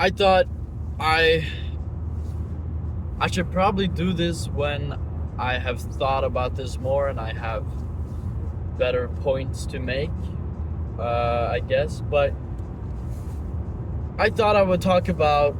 I thought I I should probably do this when I have thought about this more and I have better points to make, I guess. But I thought I would talk about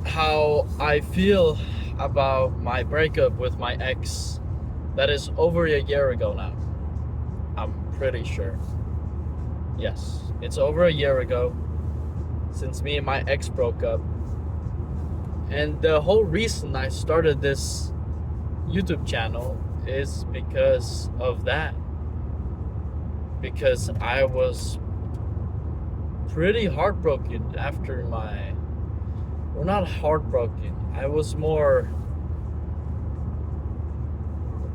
how I feel about my breakup with my ex that is over a year ago now. I'm pretty sure. Yes, it's over a year ago since me and my ex broke up. And the whole reason I started this YouTube channel is because of that. Because I was pretty heartbroken after my. Well, not heartbroken. I was more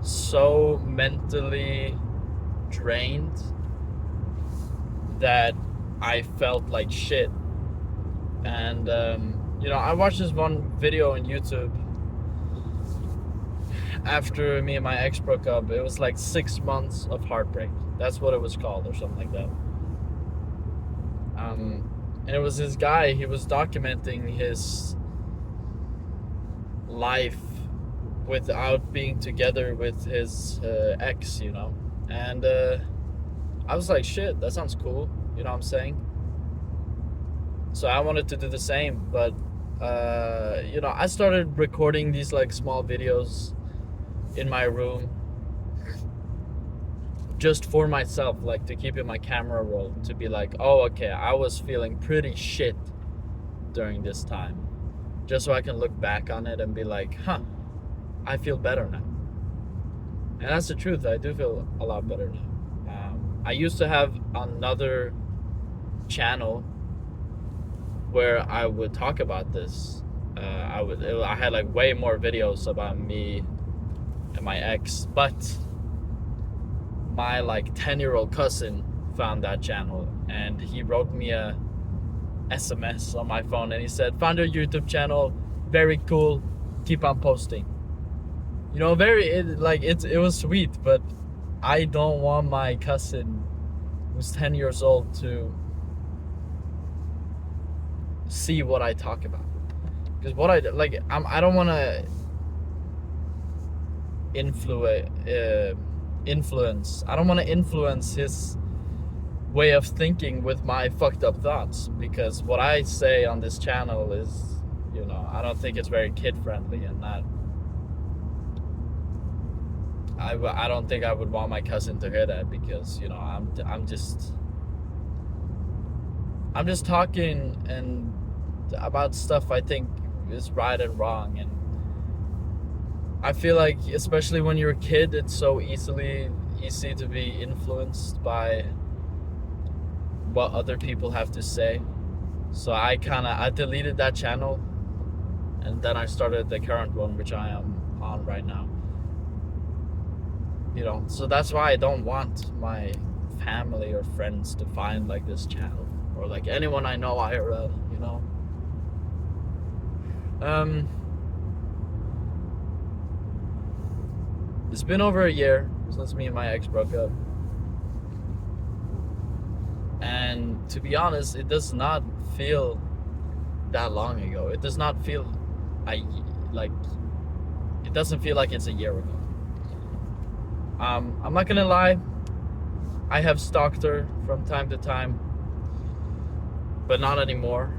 so mentally drained that I felt like shit. And, I watched this one video on YouTube after me and my ex broke up. It was like 6 months of heartbreak. That's what it was called, or something like that. And it was this guy, he was documenting his life without being together with his ex. And I was like, shit, that sounds cool. You know what I'm saying? So I wanted to do the same, but I started recording these like small videos in my room just for myself, like to keep in my camera roll, to be like, oh, okay, I was feeling pretty shit during this time, just so I can look back on it and be like, huh, I feel better now. And that's the truth. I do feel a lot better now. I used to have another channel where I would talk about this. I had like way more videos about me and my ex, but my like 10-year-old cousin found that channel and he wrote me a SMS on my phone and he said, "Found your YouTube channel, very cool, keep on posting." It was sweet, but I don't want my cousin who's 10 years old to see what I talk about. Because what I don't want to influence. I don't want to influence his way of thinking with my fucked up thoughts. Because what I say on this channel is, I don't think it's very kid friendly, and that I don't think I would want my cousin to hear that, because I'm just talking and about stuff I think is right and wrong. And I feel like, especially when you're a kid, it's so easy to be influenced by what other people have to say. So I deleted that channel, and then I started the current one, which I am on right now. So that's why I don't want my family or friends to find like this channel, or like anyone I know IRL. It's been over a year since me and my ex broke up, and to be honest, it does not feel that long ago. It does not feel it doesn't feel like it's a year ago. I'm not gonna lie, I have stalked her from time to time, but not anymore.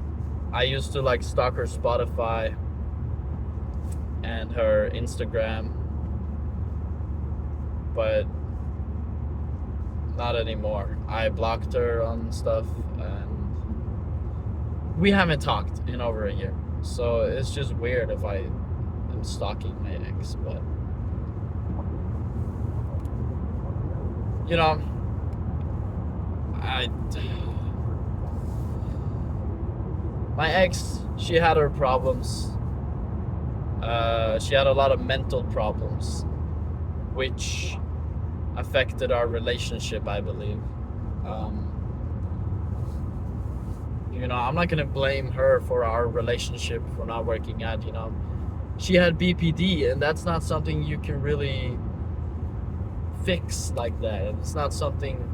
I used to like stalk her Spotify and her Instagram, but not anymore. I blocked her on stuff, and we haven't talked in over a year. So it's just weird if I am stalking my ex, but I my ex, she had her problems. She had a lot of mental problems, which affected our relationship, I believe. I'm not gonna blame her for our relationship for not working out. She had BPD, and that's not something you can really fix like that. It's not something.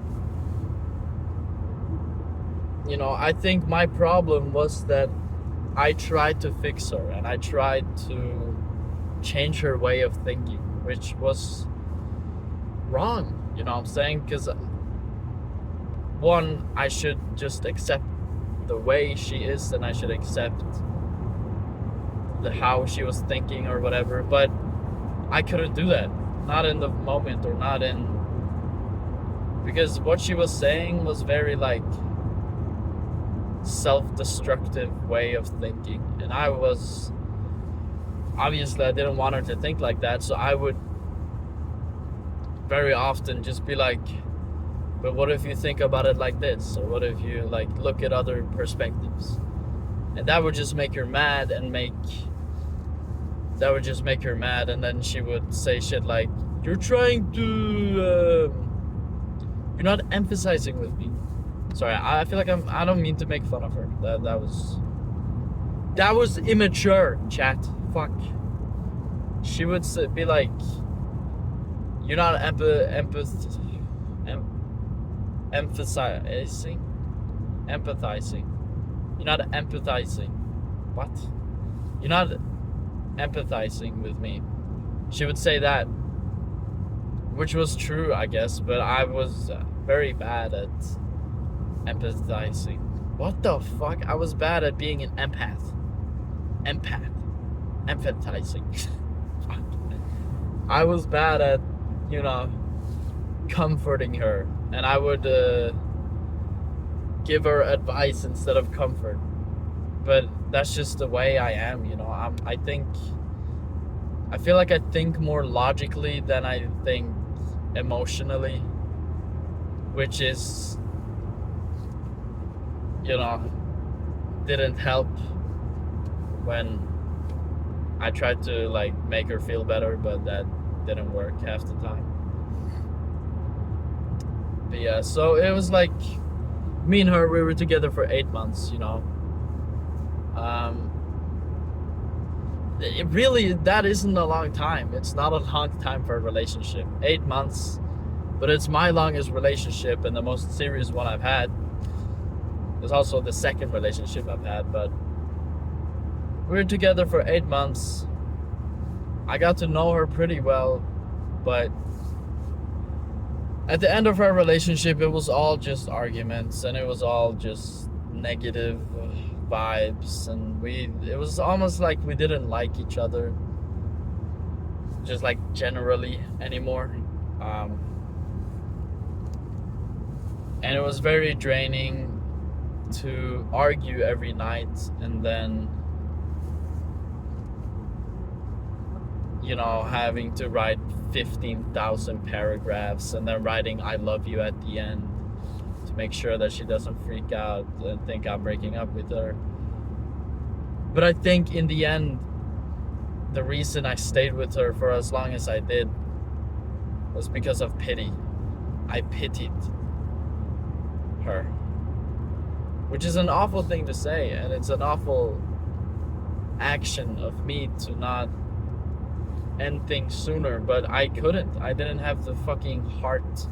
I think my problem was that I tried to fix her and I tried to change her way of thinking, which was wrong, you know what I'm saying? Because one, I should just accept the way she is and I should accept how she was thinking or whatever, but I couldn't do that. Not in the moment, or not in, because what she was saying was very like self-destructive way of thinking, and I was obviously, I didn't want her to think like that, so I would very often just be like, but what if you think about it like this, or what if you like look at other perspectives? And that would just make her mad, and and then she would say shit like, you're trying to you're not emphasizing with me. Sorry, I feel like I don't mean to make fun of her. That was immature, chat. Fuck. She would be like, you're not empathizing. You're not empathizing. What? You're not empathizing with me. She would say that, which was true, I guess, but I was very bad at empathizing. What the fuck? I was bad at being an empath. Empathizing. Fuck. I was bad at, comforting her, and I would give her advice instead of comfort. But that's just the way I am, I feel like I think more logically than I think emotionally, which is, didn't help when I tried to like make her feel better, but that didn't work half the time. But yeah, so it was like me and her, we were together for 8 months, that isn't a long time. It's not a long time for a relationship. 8 months, but it's my longest relationship and the most serious one I've had. It's also the second relationship I've had, but we were together for 8 months. I got to know her pretty well, but at the end of our relationship, it was all just arguments, and it was all just negative vibes, and it was almost like we didn't like each other, just like generally anymore. And it was very draining to argue every night, and then having to write 15,000 paragraphs and then writing I love you at the end to make sure that she doesn't freak out and think I'm breaking up with her. But I think in the end, the reason I stayed with her for as long as I did was because of pity. I pitied her, which is an awful thing to say, and it's an awful action of me to not end things sooner, but I couldn't. I didn't have the fucking heart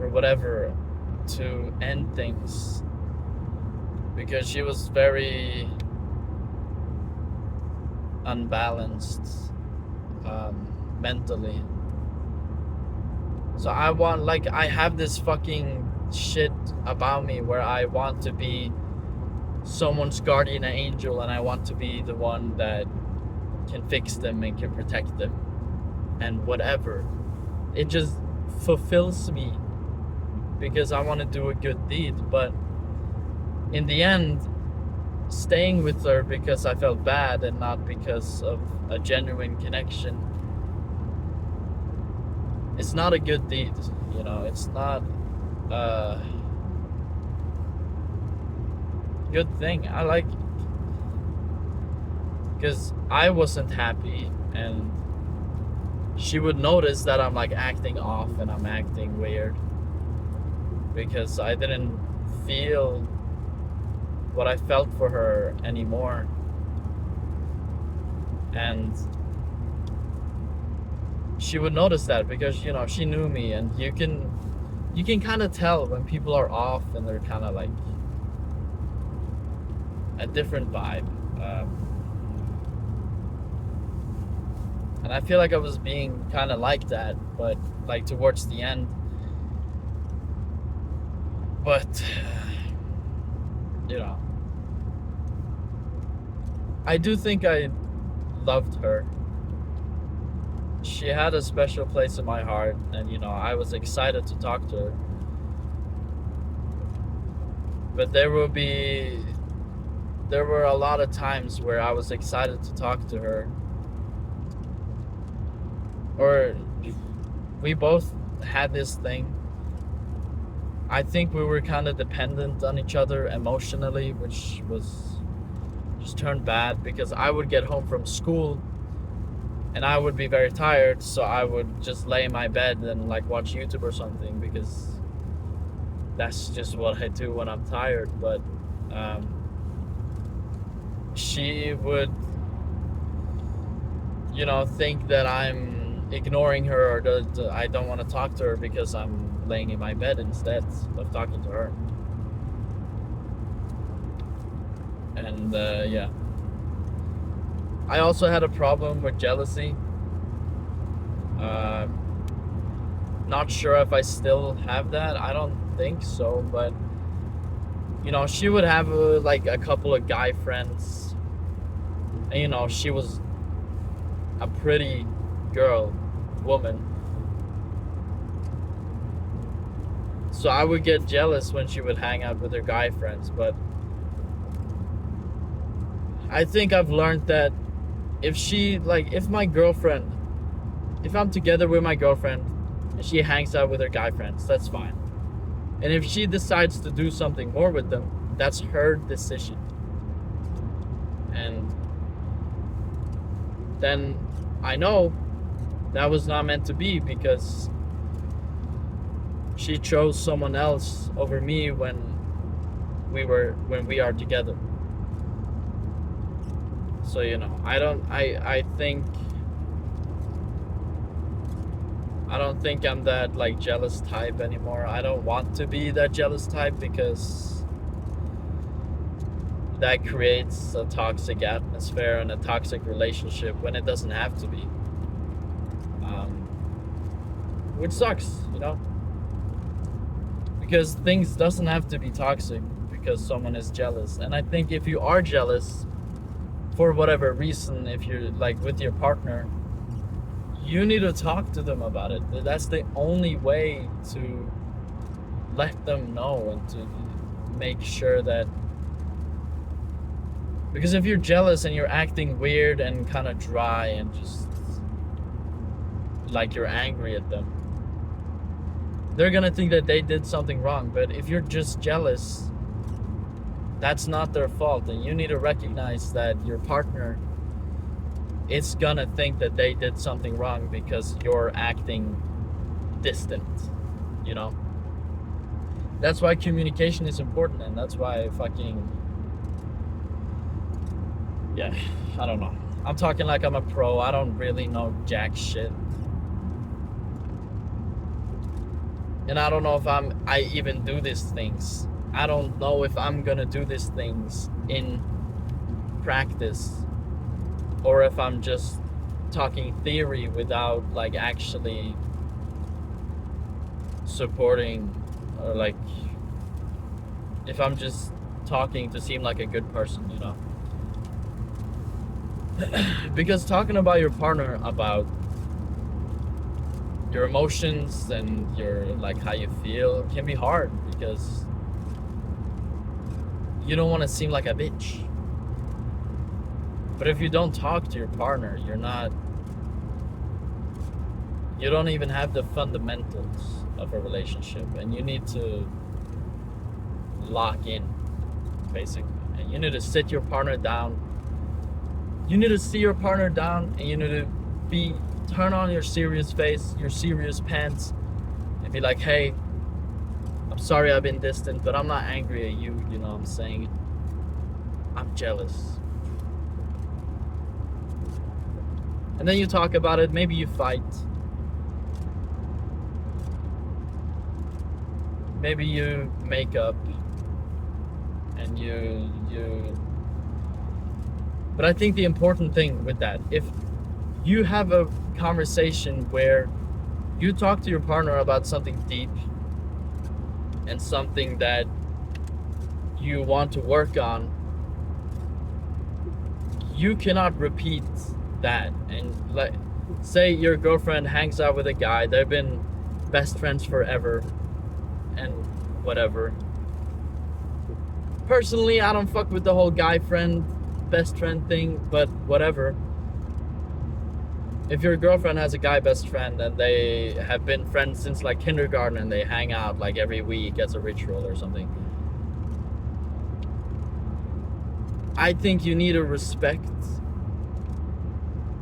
or whatever to end things, because she was very unbalanced mentally. So I have this fucking shit about me where I want to be someone's guardian angel, and I want to be the one that can fix them and can protect them and whatever. It just fulfills me because I want to do a good deed. But in the end, staying with her because I felt bad and not because of a genuine connection, it's not a good deed. It's not a good thing. I like, because I wasn't happy, and she would notice that I'm like acting off and I'm acting weird because I didn't feel what I felt for her anymore. And she would notice that because she knew me, and you can kind of tell when people are off and they're kind of like a different vibe. And I feel like I was being kind of like that, but like towards the end. But, you know, I do think I loved her. She had a special place in my heart, and I was excited to talk to her. But there were a lot of times where I was excited to talk to her, or we both had this thing. I think we were kind of dependent on each other emotionally, which was just turned bad because I would get home from school and I would be very tired, so I would just lay in my bed and like watch YouTube or something because that's just what I do when I'm tired. But she would, think that I'm ignoring her or that I don't want to talk to her because I'm laying in my bed instead of talking to her. And yeah. I also had a problem with jealousy. Not sure if I still have that. I don't think so, but she would have like a couple of guy friends, and she was a pretty woman. So I would get jealous when she would hang out with her guy friends, but I think I've learned that if my girlfriend, if I'm together with my girlfriend and she hangs out with her guy friends, that's fine. And if she decides to do something more with them, that's her decision. And then I know that was not meant to be because she chose someone else over me when we are together. So I don't think I'm that like jealous type anymore. I don't want to be that jealous type because that creates a toxic atmosphere and a toxic relationship when it doesn't have to be. Which sucks, because things doesn't have to be toxic because someone is jealous. And I think if you are jealous for whatever reason, if you're like with your partner, you need to talk to them about it. That's the only way to let them know and to make sure that, because if you're jealous and you're acting weird and kind of dry and just like you're angry at them, they're gonna think that they did something wrong. But if you're just jealous, that's not their fault, and you need to recognize that your partner is gonna think that they did something wrong because you're acting distant. That's why communication is important, and that's why yeah, I don't know. I'm talking like I'm a pro. I don't really know jack shit. And I don't know if I even do these things. I don't know if I'm gonna do these things in practice, or if I'm just talking theory without like actually supporting, or like if I'm just talking to seem like a good person, because talking about your partner, about your emotions and your like how you feel can be hard because you don't want to seem like a bitch. But if you don't talk to your partner, you don't even have the fundamentals of a relationship, and you need to lock in, basically. And you need to sit your partner down. You need to see your partner down, and you need to turn on your serious face, your serious pants, and be like, hey, I'm sorry I've been distant, but I'm not angry at you, I'm saying I'm jealous. And then you talk about it, maybe you fight. Maybe you make up and you But I think the important thing with that, if you have a conversation where you talk to your partner about something deep and something that you want to work on, you cannot repeat that. And like, say your girlfriend hangs out with a guy, they've been best friends forever and whatever. Personally, I don't fuck with the whole guy friend, best friend thing, but whatever. If your girlfriend has a guy best friend and they have been friends since like kindergarten and they hang out like every week as a ritual or something, I think you need to respect,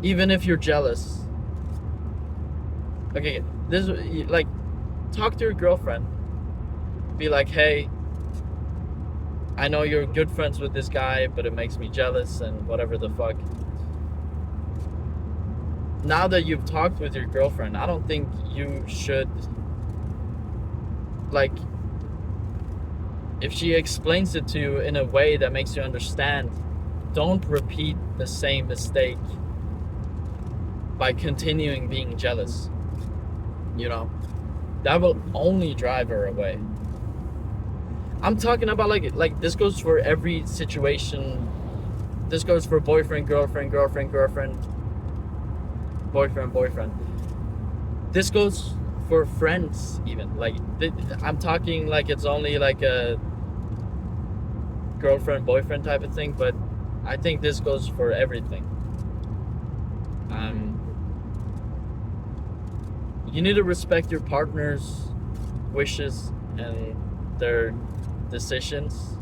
even if you're jealous. Okay, this, like, talk to your girlfriend. Be like, hey, I know you're good friends with this guy, but it makes me jealous and whatever the fuck. Now that you've talked with your girlfriend, I don't think you should, like, if she explains it to you in a way that makes you understand, don't repeat the same mistake by continuing being jealous. You know, that will only drive her away. I'm talking about like this goes for every situation. This goes for boyfriend, girlfriend, girlfriend, girlfriend, boyfriend, boyfriend. This goes for friends even. Like, I'm talking like it's only like a girlfriend, boyfriend type of thing, but I think this goes for everything. You need to respect your partner's wishes and their decisions.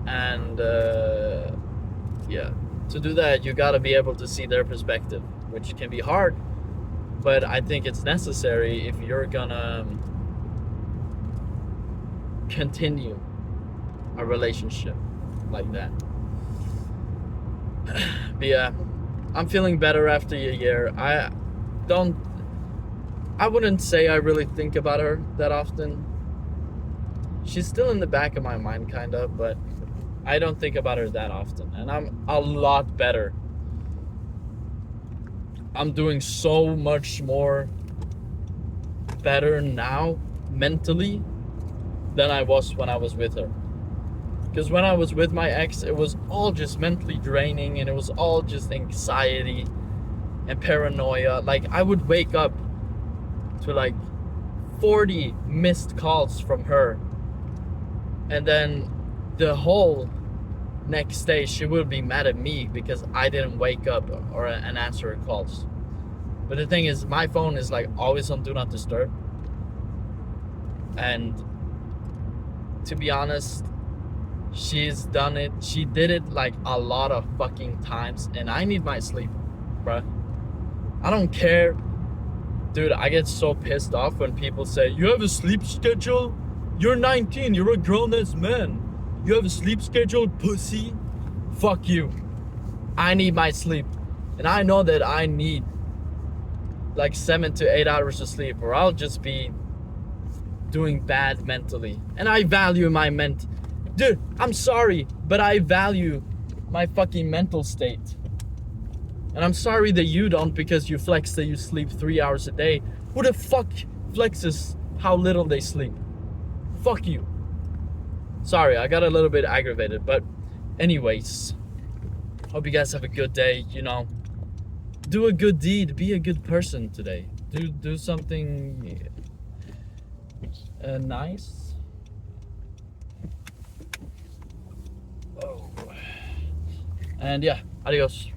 And yeah, to do that, you gotta be able to see their perspective, which can be hard, but I think it's necessary if you're gonna continue a relationship like that. But yeah, I'm feeling better after a year. I wouldn't say I really think about her that often. She's still in the back of my mind, kind of, but I don't think about her that often. And I'm a lot better. I'm doing so much more better now, mentally, than I was when I was with her. Because when I was with my ex, it was all just mentally draining, and it was all just anxiety and paranoia. Like, I would wake up to like 40 missed calls from her, and then the whole next day she would be mad at me because I didn't wake up and answer her calls. But the thing is, my phone is like always on do not disturb, and to be honest, she did it like a lot of fucking times, and I need my sleep, bruh. I don't care. Dude, I get so pissed off when people say, you have a sleep schedule? You're 19, you're a grown-ass man. You have a sleep schedule, pussy? Fuck you. I need my sleep. And I know that I need like 7 to 8 hours of sleep, or I'll just be doing bad mentally. And I value my Dude, I'm sorry, but I value my fucking mental state. And I'm sorry that you don't, because you flex that you sleep 3 hours a day. Who the fuck flexes how little they sleep? Fuck you. Sorry, I got a little bit aggravated, but anyways, hope you guys have a good day. You know, do a good deed, be a good person today. Do something nice. Oh. And yeah, adios.